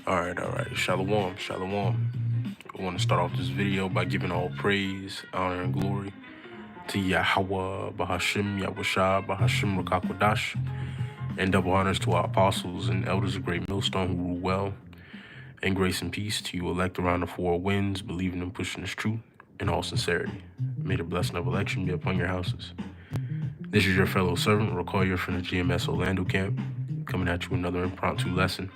All right. Shalom, shalom. I want to start off this video by giving all praise, honor, and glory to Yahweh, Bahashim, Yahushua, Bahashim, Rakakwadash, and double honors to our apostles and elders of Great Millstone who rule well, and grace and peace to you elect around the four winds, believing and pushing this truth in all sincerity. May the blessing of election be upon your houses. This is your fellow servant, Rokoya from the GMS Orlando camp, coming at you with another impromptu lesson.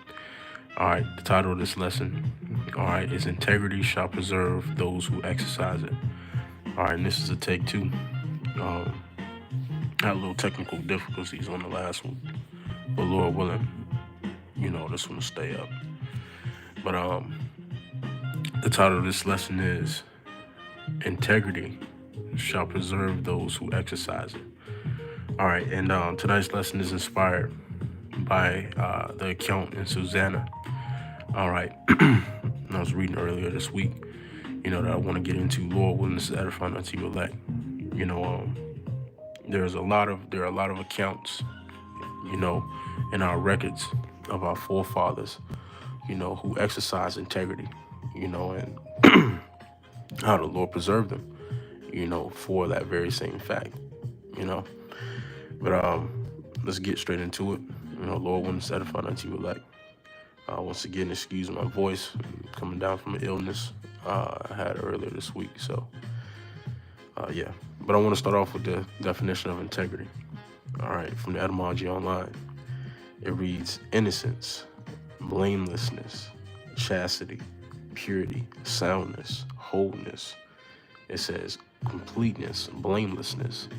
All right, the title of this lesson, all right, is Integrity Shall Preserve Those Who Exercise It. All right, and this is a take two. Had a little technical difficulties on the last one, but Lord willing, this one will stay up. But the title of this lesson is Integrity Shall Preserve Those Who Exercise It. All right, and tonight's lesson is inspired by the account in Susanna. All right, I was reading earlier this week, that I want to get into. Lord willing, this is edifying unto you elect. There are a lot of accounts, in our records of our forefathers, who exercise integrity, and how the Lord preserved them, for that very same fact, But let's get straight into it. Lord willing, this is edifying unto you elect. Once again, excuse my voice, coming down from an illness I had earlier this week. So, yeah. But I want to start off with the definition of integrity. All right, from the Etymology Online. It reads innocence, blamelessness, chastity, purity, soundness, wholeness. It says completeness, blamelessness.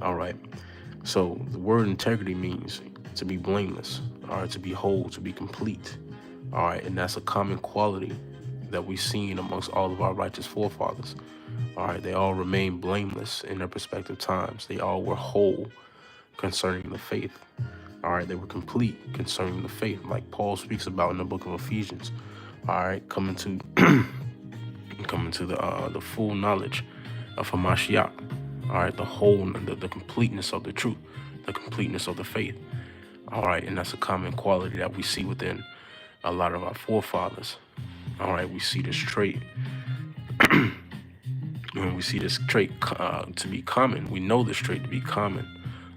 All right. So the word integrity means to be blameless, all right, to be whole, to be complete, all right, and that's a common quality that we've seen amongst all of our righteous forefathers, all right. They all remained blameless in their respective times. They all were whole concerning the faith, all right. They were complete concerning the faith, like Paul speaks about in the book of Ephesians, all right, coming to the full knowledge of Hamashiach, all right, the completeness of the truth, the completeness of the faith. All right, and that's a common quality that we see within a lot of our forefathers. All right, we see this trait. When we see this trait to be common, we know this trait to be common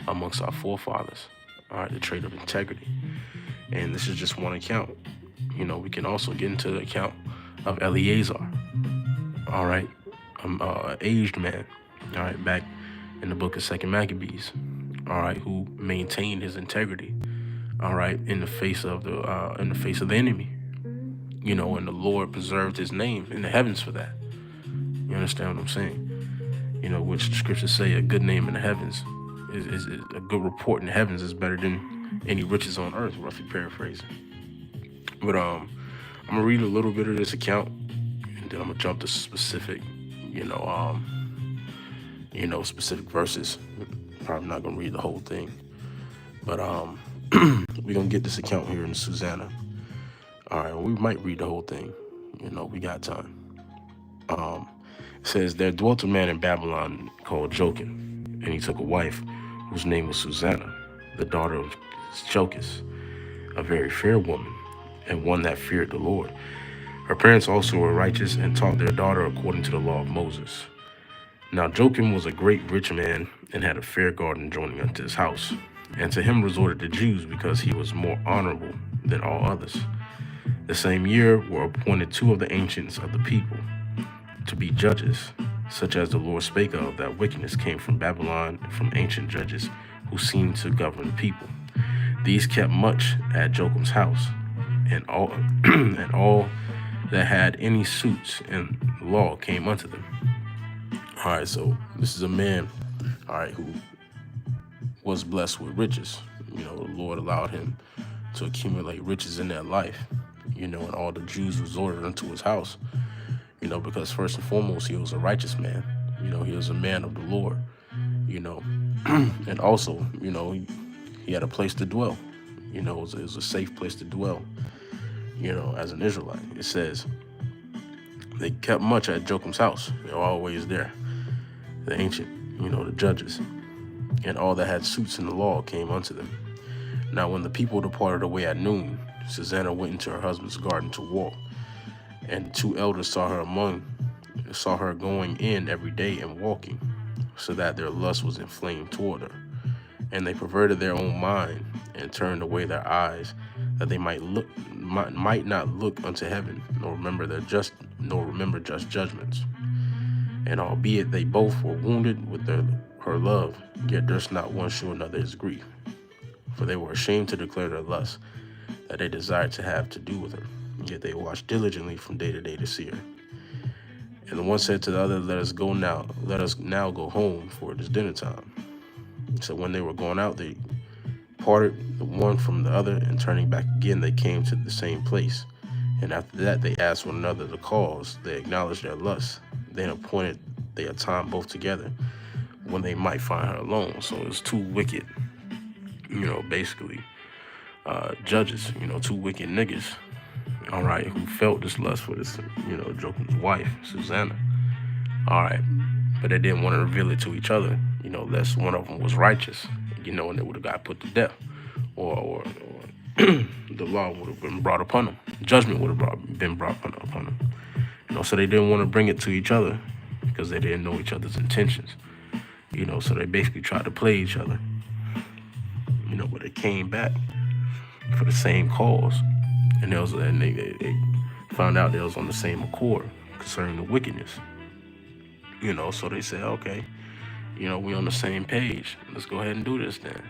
amongst our forefathers. All right, the trait of integrity. And this is just one account. We can also get into the account of Eleazar. All right, an aged man. All right, back in the book of 2 Maccabees. All right, who maintained his integrity, all right, in the face of the enemy, and the Lord preserved his name in the heavens for that. You understand what I'm saying? Which the scriptures say a good name in the heavens is a good report in the heavens is better than any riches on earth, roughly paraphrasing. But I'm gonna read a little bit of this account, and then I'm gonna jump to specific, specific verses. Probably not gonna read the whole thing, but we're gonna get this account here in Susanna. All right, we might read the whole thing. We got time. It says, there dwelt a man in Babylon called Joachim, and he took a wife whose name was Susanna, the daughter of Jochus, a very fair woman, and one that feared the Lord. Her parents also were righteous and taught their daughter according to the law of Moses. Now Joachim was a great rich man and had a fair garden joining unto his house. And to him resorted the Jews because he was more honorable than all others. The same year were appointed two of the ancients of the people to be judges, such as the Lord spake of, that wickedness came from Babylon from ancient judges who seemed to govern the people. These kept much at Joachim's house, and all and all that had any suits in law came unto them. All right, so this is a man, all right, who was blessed with riches. The Lord allowed him to accumulate riches in that life, and all the Jews resorted unto his house, because first and foremost, he was a righteous man. He was a man of the Lord, and also, he had a place to dwell. It was a safe place to dwell, as an Israelite. It says, they kept much at Joachim's house. They were always there. The ancient, the judges, and all that had suits in the law came unto them. Now when the people departed away at noon, Susanna went into her husband's garden to walk, and the two elders saw her going in every day and walking, so that their lust was inflamed toward her. And they perverted their own mind and turned away their eyes, that they might not look unto heaven, nor remember just judgments. And albeit they both were wounded with her love, yet durst not one show another his grief. For they were ashamed to declare their lust, that they desired to have to do with her. Yet they watched diligently from day to day to see her. And the one said to the other, let us now go home, for it is dinner time. So when they were going out, they parted the one from the other, and turning back again, they came to the same place. And after that, they asked one another the cause. They acknowledged their lust. Then appointed they a time both together, when they might find her alone. So it's two wicked, basically, judges, two wicked niggas, all right, who felt this lust for this, Jotham's wife, Susanna. All right, but they didn't want to reveal it to each other, lest one of them was righteous, and they would have got put to death, or the law would have been brought upon them. Judgment would have been brought upon them. So they didn't want to bring it to each other because they didn't know each other's intentions. So they basically tried to play each other. But they came back for the same cause, and they found out they was on the same accord concerning the wickedness. So they said, okay, we on the same page. Let's go ahead and do this then.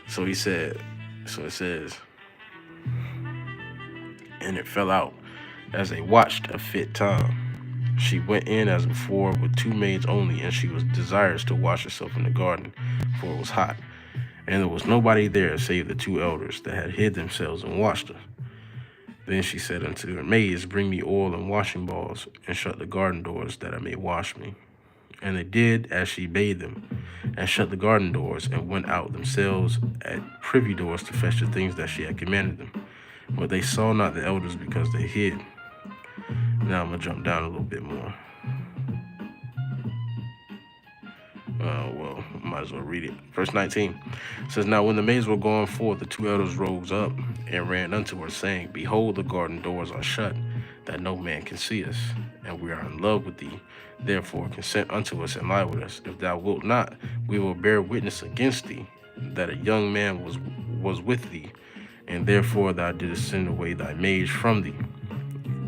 So it says, and it fell out as they watched a fit time. She went in as before with two maids only, and she was desirous to wash herself in the garden, for it was hot. And there was nobody there save the two elders that had hid themselves and watched her. Then she said unto her maids, bring me oil and washing balls, and shut the garden doors, that I may wash me. And they did as she bade them, and shut the garden doors, and went out themselves at privy doors to fetch the things that she had commanded them. But they saw not the elders, because they hid. Now I'm going to jump down a little bit more. Might as well read it. Verse 19 says, now when the maids were gone forth, the two elders rose up and ran unto her, saying, behold, the garden doors are shut, that no man can see us, and we are in love with thee. Therefore consent unto us and lie with us. If thou wilt not, we will bear witness against thee, that a young man was with thee, and therefore thou didst send away thy maids from thee.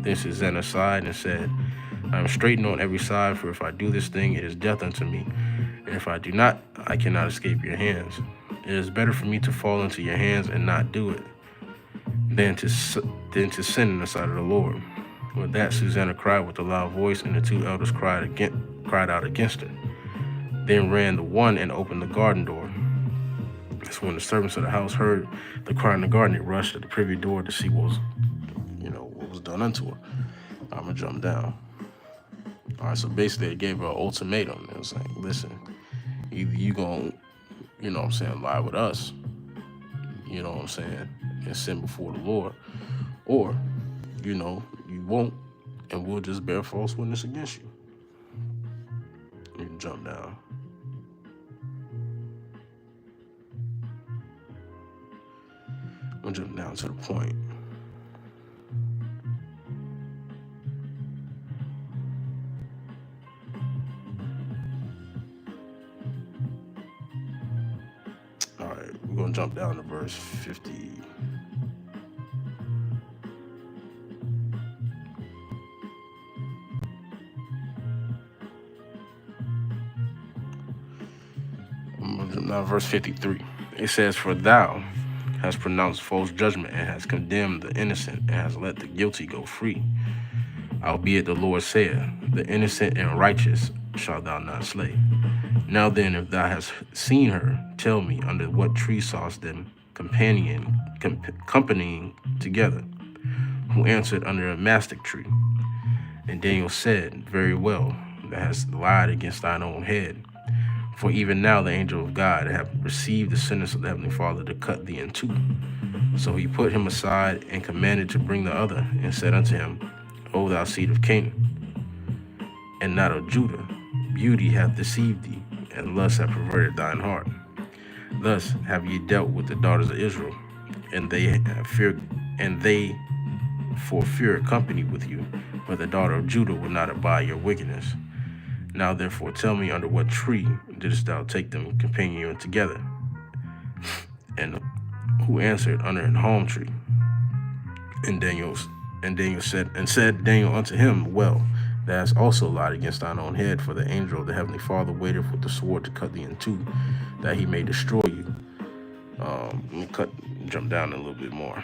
Then Susanna sighed and said, I am straitened on every side, for if I do this thing, it is death unto me. And if I do not, I cannot escape your hands. It is better for me to fall into your hands and not do it, than to sin in the sight of the Lord. With that, Susanna cried with a loud voice, and the two elders cried out against her. Then ran the one and opened the garden door. So when the servants of the house heard the cry in the garden, they rushed at the privy door to see what was done unto her. I'm gonna jump down. All right, so basically they gave her an ultimatum. It was like, listen, either you gonna, lie with us, and sin before the Lord, or, you won't, and we'll just bear false witness against you. You can jump down. I'm gonna jump down to the point. We're going to jump down to verse 50. I'm going to jump down to verse 53. It says, for thou hast pronounced false judgment, and hast condemned the innocent, and hast let the guilty go free. Albeit the Lord saith, the innocent and righteous shalt thou not slay. Now then, if thou hast seen her, tell me, under what tree sawest them companying together? Who answered, under a mastic tree. And Daniel said, very well, thou hast lied against thine own head. For even now the angel of God hath received the sentence of the heavenly Father to cut thee in two. So he put him aside, and commanded to bring the other, and said unto him, O thou seed of Canaan, and not of Judah, beauty hath deceived thee, and lust hath perverted thine heart. Thus have ye dealt with the daughters of Israel. and they fear, and they for fear company with you, but the daughter of Judah will not abide your wickedness. Now therefore tell me, under what tree didst thou take them companion together? And who answered, under an palm tree. And Daniel said Daniel unto him, well, thou hast also lied against thine own head, for the angel of the heavenly Father waiteth with the sword to cut thee in two, that he may destroy you. Let me jump down a little bit more.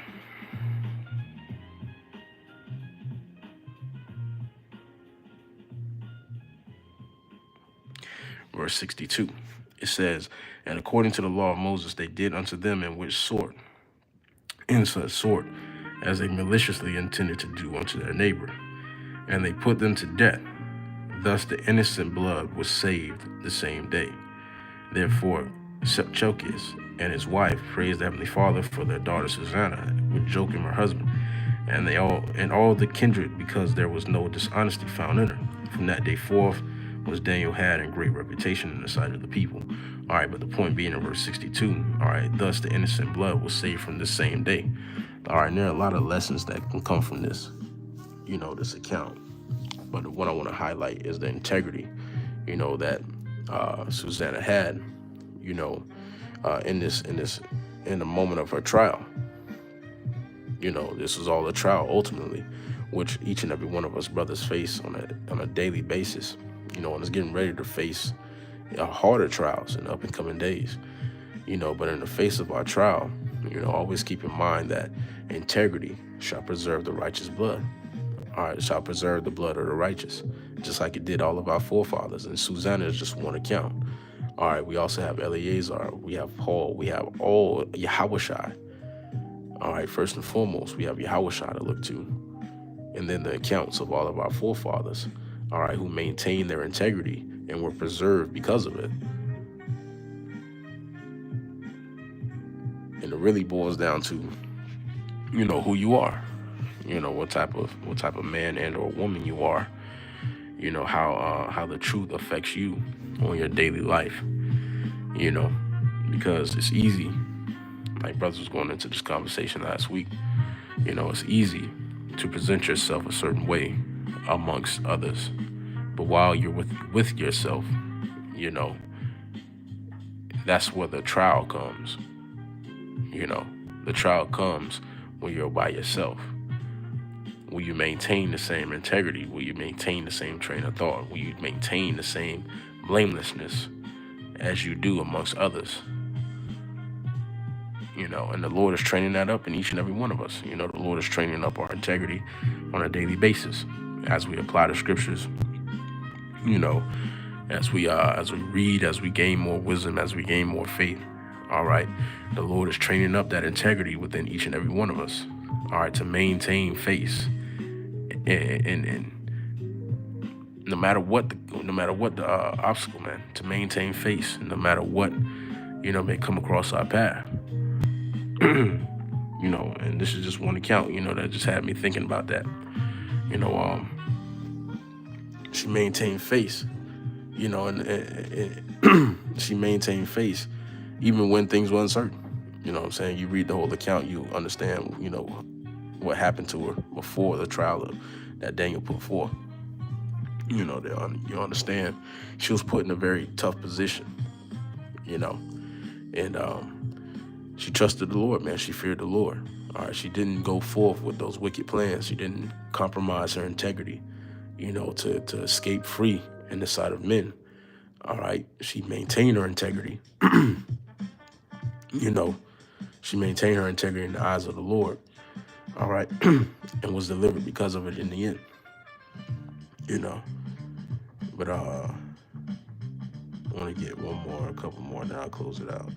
Verse 62. It says, and according to the law of Moses, they did unto them in such sort as they maliciously intended to do unto their neighbor, and they put them to death. Thus the innocent blood was saved the same day. Therefore Chelcias and his wife praised the heavenly Father for their daughter Susanna with Joachim her husband, and all the kindred, because there was no dishonesty found in her. From that day forth was Daniel had in great reputation in the sight of the people. All right, but the point being in verse 62, all right, thus the innocent blood was saved from the same day. All right, and there are a lot of lessons that can come from this, this account. But what I want to highlight is the integrity, that Susanna had, in the moment of her trial. This was all a trial ultimately, which each and every one of us brothers face on a daily basis, and is getting ready to face harder trials in up and coming days, but in the face of our trial, always keep in mind that integrity shall preserve the righteous blood. All right, it shall preserve the blood of the righteous, just like it did all of our forefathers. And Susanna is just one account. All right, we also have Eleazar, we have Paul, we have all Yahushua. All right, first and foremost, we have Yahushua to look to. And then the accounts of all of our forefathers, all right, who maintained their integrity and were preserved because of it. And it really boils down to, who you are. What type of man and or woman you are, how the truth affects you on your daily life, because it's easy, like brothers was going into this conversation last week, it's easy to present yourself a certain way amongst others, but while you're with yourself, that's where the trial comes. The trial comes when you're by yourself. Will you maintain the same integrity? Will you maintain the same train of thought? Will you maintain the same blamelessness as you do amongst others? And the Lord is training that up in each and every one of us. The Lord is training up our integrity on a daily basis as we apply the scriptures, as we read, as we gain more wisdom, as we gain more faith. All right, the Lord is training up that integrity within each and every one of us. All right, to maintain faith. And no matter what the obstacle, man, to maintain faith, no matter what may come across our path, and this is just one account, that just had me thinking about that. She maintained faith, and she maintained faith even when things were uncertain. You know what I'm saying? You read the whole account, you understand, what happened to her before the trial that Daniel put forth. You understand she was put in a very tough position, and she trusted the Lord, man. She feared the Lord. All right, she didn't go forth with those wicked plans. She didn't compromise her integrity, to escape free in the sight of men. All right, she maintained her integrity. She maintained her integrity in the eyes of the Lord. All right, and was delivered because of it in the end. But I want to get a couple more, then I'll close it out.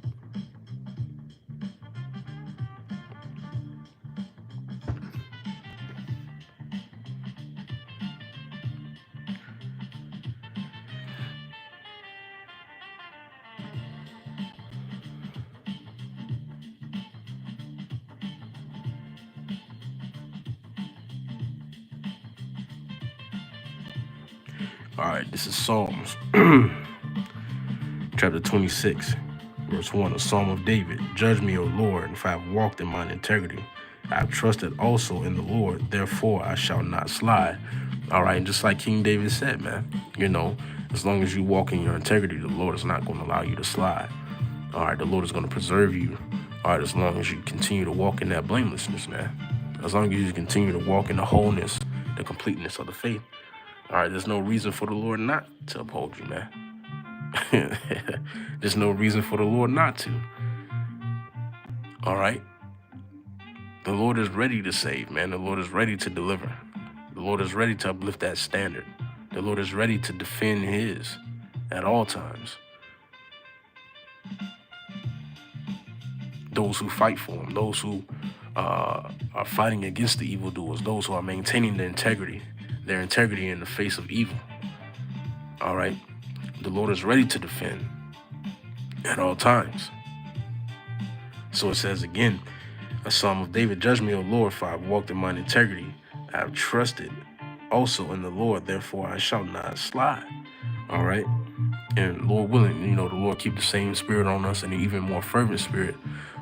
All right, this is Psalms chapter 26, Verse 1, a Psalm of David. Judge me, O Lord, if I have walked in mine integrity. I have trusted also in the Lord, therefore I shall not slide. All right, and just like King David said, man, as long as you walk in your integrity, the Lord is not going to allow you to slide. All right, the Lord is going to preserve you. All right, as long as you continue to walk in that blamelessness, man. As long as you continue to walk in the wholeness, the completeness of the faith. All right, there's no reason for the Lord not to uphold you, man. There's no reason for the Lord not to. All right. The Lord is ready to save, man. The Lord is ready to deliver. The Lord is ready to uplift that standard. The Lord is ready to defend his at all times. Those who fight for him, those who are fighting against the evildoers, those who are maintaining their integrity in the face of evil. All right. The Lord is ready to defend at all times. So it says again, a Psalm of David, judge me, O Lord, for I have walked in mine integrity. I have trusted also in the Lord, therefore I shall not slide. All right. And Lord willing, the Lord keep the same spirit on us and an even more fervent spirit.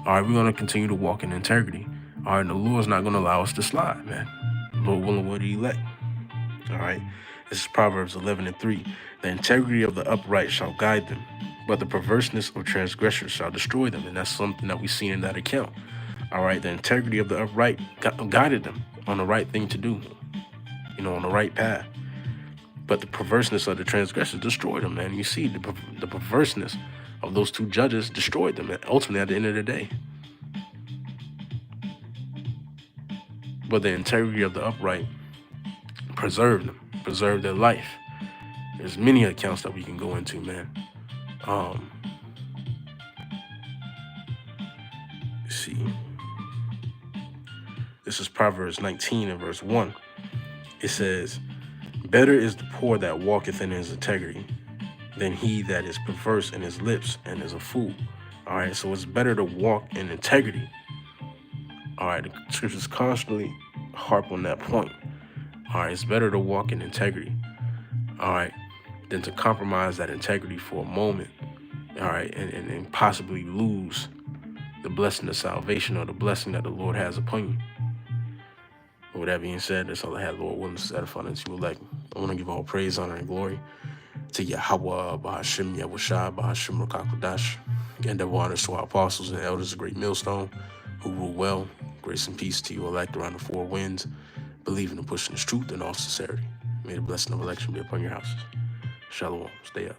All right, we're going to continue to walk in integrity. All right, and the Lord's not going to allow us to slide, man. Lord willing, we're the elect. All right. This is Proverbs 11:3. The integrity of the upright shall guide them, but the perverseness of transgressors shall destroy them. And that's something that we see in that account. All right, the integrity of the upright guided them on the right thing to do, on the right path. But the perverseness of the transgressors destroyed them, man. You see, the perverseness of those two judges destroyed them, ultimately at the end of the day. But the integrity of the upright preserved them, preserved their life. There's many accounts that we can go into, man. Let's see. This is Proverbs 19 and verse 1. It says, better is the poor that walketh in his integrity than he that is perverse in his lips and is a fool. All right, so it's better to walk in integrity. All right, the scriptures constantly harp on that point. All right, it's better to walk in integrity. All right, than to compromise that integrity for a moment. All right, and possibly lose the blessing of salvation or the blessing that the Lord has upon you. With that being said, that's all I had. Lord willing, to edify unto you elect. I want to give all praise, honor, and glory to Yahweh, Bahashim, Yahushua, Bahashim, Rakakwadash, and double honors to our apostles and elders of Great Millstone, who rule well. Grace and peace to you elect around the four winds, believing and pushing this truth in all sincerity. May the blessing of election be upon your houses. Shalom. Stay up.